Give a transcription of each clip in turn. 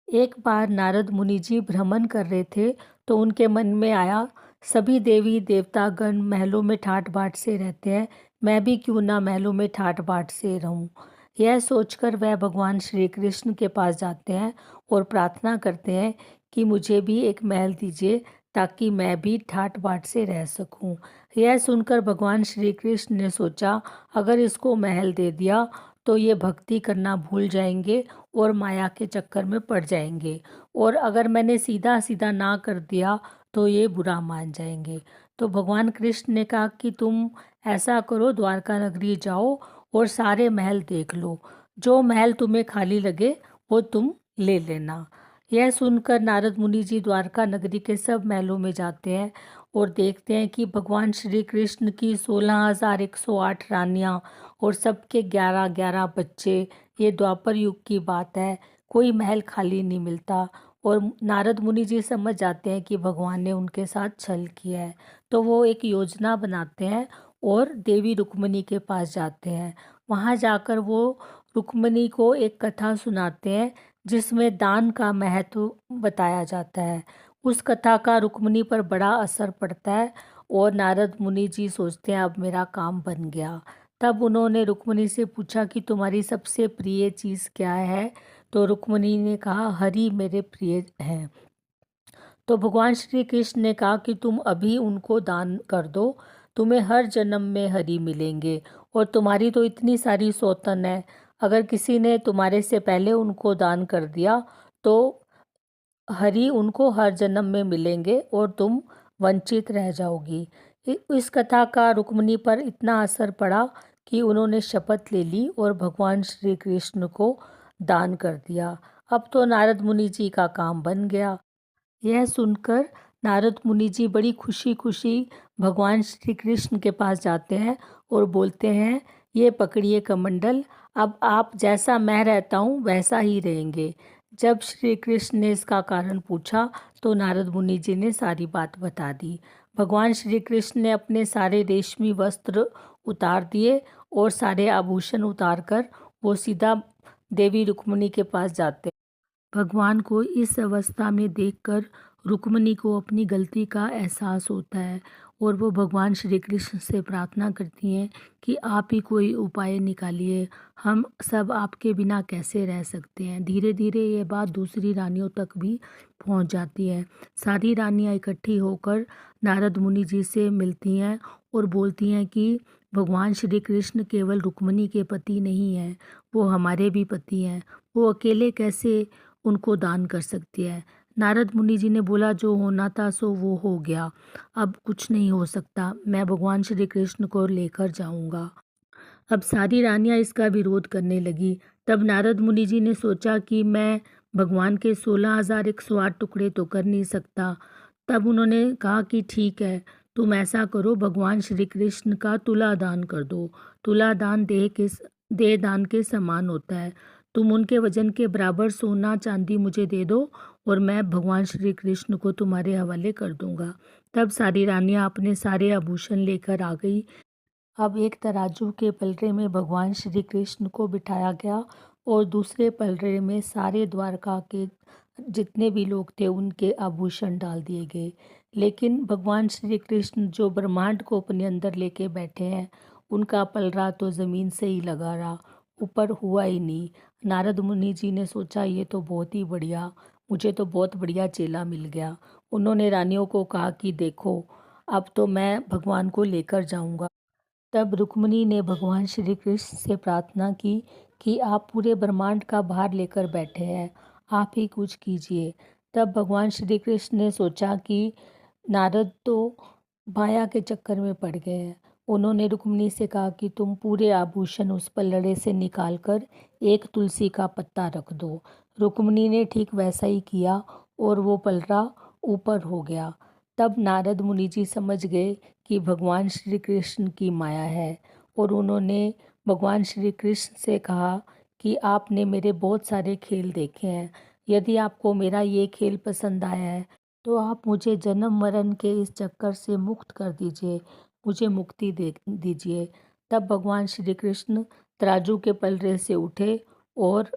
एक बार नारद मुनि जी भ्रमण कर रहे थे तो उनके मन में आया, सभी देवी देवतागण महलों में ठाट बाट से रहते हैं, मैं भी क्यों ना महलों में ठाट बाट से रहूं। यह सोचकर वह भगवान श्री कृष्ण के पास जाते हैं और प्रार्थना करते हैं कि मुझे भी एक महल दीजिए ताकि मैं भी ठाट बाट से रह सकूं। यह सुनकर भगवान श्री कृष्ण ने सोचा, अगर इसको महल दे दिया तो ये भक्ति करना भूल जाएंगे और माया के चक्कर में पड़ जाएंगे, और अगर मैंने सीधा सीधा ना कर दिया तो ये बुरा मान जाएंगे। तो भगवान कृष्ण ने कहा कि तुम ऐसा करो, द्वारका नगरी जाओ और सारे महल देख लो, जो महल तुम्हें खाली लगे वो तुम ले लेना। यह सुनकर नारद मुनि जी द्वारका नगरी के सब महलों में जाते हैं और देखते हैं कि भगवान श्री कृष्ण की 16,108 रानियां और सबके 11-11 बच्चे। ये द्वापर युग की बात है, कोई महल खाली नहीं मिलता। और नारद मुनि जी समझ जाते हैं कि भगवान ने उनके साथ छल किया है, तो वो एक योजना बनाते हैं और देवी रुक्मिणी के पास जाते हैं। वहाँ जाकर वो रुक्मिणी को एक कथा सुनाते हैं जिसमें दान का महत्व बताया जाता है। उस कथा का रुक्मिणी पर बड़ा असर पड़ता है और नारद मुनि जी सोचते हैं अब मेरा काम बन गया। तब उन्होंने रुक्मिणी से पूछा कि तुम्हारी सबसे प्रिय चीज़ क्या है। तो रुक्मिणी ने कहा, हरि मेरे प्रिय हैं। तो भगवान श्री कृष्ण ने कहा कि तुम अभी उनको दान कर दो, तुम्हें हर जन्म में हरि मिलेंगे, और तुम्हारी तो इतनी सारी सौतन है, अगर किसी ने तुम्हारे से पहले उनको दान कर दिया तो हरि उनको हर जन्म में मिलेंगे और तुम वंचित रह जाओगी। इस कथा का रुक्मिणी पर इतना असर पड़ा कि उन्होंने शपथ ले ली और भगवान श्री कृष्ण को दान कर दिया। अब तो नारद मुनि जी का काम बन गया। यह सुनकर नारद मुनि जी बड़ी खुशी खुशी भगवान श्री कृष्ण के पास जाते हैं और बोलते हैं, ये पकड़िए कमंडल, अब आप जैसा मैं रहता हूँ वैसा ही रहेंगे। जब श्री कृष्ण ने इसका कारण पूछा तो नारद मुनि जी ने सारी बात बता दी। भगवान श्री कृष्ण ने अपने सारे रेशमी वस्त्र उतार दिए और सारे आभूषण उतार कर वो सीधा देवी रुक्मिणी के पास जाते। भगवान को इस अवस्था में देखकर रुक्मिणी को अपनी गलती का एहसास होता है और वो भगवान श्री कृष्ण से प्रार्थना करती हैं कि आप ही कोई उपाय निकालिए, हम सब आपके बिना कैसे रह सकते हैं। धीरे धीरे ये बात दूसरी रानियों तक भी पहुंच जाती है। सारी रानियां इकट्ठी होकर नारद मुनि जी से मिलती हैं और बोलती हैं कि भगवान श्री कृष्ण केवल रुक्मिणी के पति नहीं हैं, वो हमारे भी पति हैं, वो अकेले कैसे उनको दान कर सकती है। नारद मुनि जी ने बोला, जो होना था सो वो हो गया, अब कुछ नहीं हो सकता, मैं भगवान श्री कृष्ण को लेकर जाऊंगा। अब सारी रानियां इसका विरोध करने लगी। तब नारद मुनि जी ने सोचा कि मैं भगवान के 16,108 टुकड़े तो कर नहीं सकता। तब उन्होंने कहा कि ठीक है, तुम ऐसा करो, भगवान श्री कृष्ण का तुला दान कर दो। तुला दान देह दान के समान होता है। तुम उनके वजन के बराबर सोना चांदी मुझे दे दो और मैं भगवान श्री कृष्ण को तुम्हारे हवाले कर दूंगा। तब सारी रानियां अपने सारे आभूषण लेकर आ गई। अब एक तराजू के पलड़े में भगवान श्री कृष्ण को बिठाया गया और दूसरे पलड़े में सारे द्वारका के जितने भी लोग थे उनके आभूषण डाल दिए गए। लेकिन भगवान श्री कृष्ण जो ब्रह्मांड को अपने अंदर लेके बैठे हैं, उनका पलड़ा तो ज़मीन से ही लगा रहा, ऊपर हुआ ही नहीं। नारद मुनि जी ने सोचा, ये तो बहुत ही बढ़िया, मुझे तो बहुत बढ़िया चेला मिल गया। उन्होंने रानियों को कहा कि देखो, अब तो मैं भगवान को लेकर जाऊंगा। तब रुक्मिणी ने भगवान श्री कृष्ण से प्रार्थना की कि आप पूरे ब्रह्मांड का भार लेकर बैठे हैं, आप ही कुछ कीजिए। तब भगवान श्री कृष्ण ने सोचा कि नारद तो माया के चक्कर में पड़ गए हैं। उन्होंने रुक्मिणी से कहा कि तुम पूरे आभूषण उस पलड़े से निकालकर एक तुलसी का पत्ता रख दो। रुक्मिणी ने ठीक वैसा ही किया और वो पलड़ा ऊपर हो गया। तब नारद मुनि जी समझ गए कि भगवान श्री कृष्ण की माया है और उन्होंने भगवान श्री कृष्ण से कहा कि आपने मेरे बहुत सारे खेल देखे हैं, यदि आपको मेरा ये खेल पसंद आया है तो आप मुझे जन्म मरण के इस चक्कर से मुक्त कर दीजिए, मुझे मुक्ति दे दीजिए। तब भगवान श्री कृष्ण तराजू के पलड़े से उठे और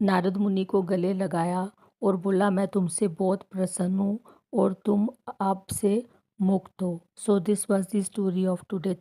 नारद मुनि को गले लगाया और बोला मैं तुमसे बहुत प्रसन्न हूँ और तुम अब से मुक्त हो। So this was the story of today.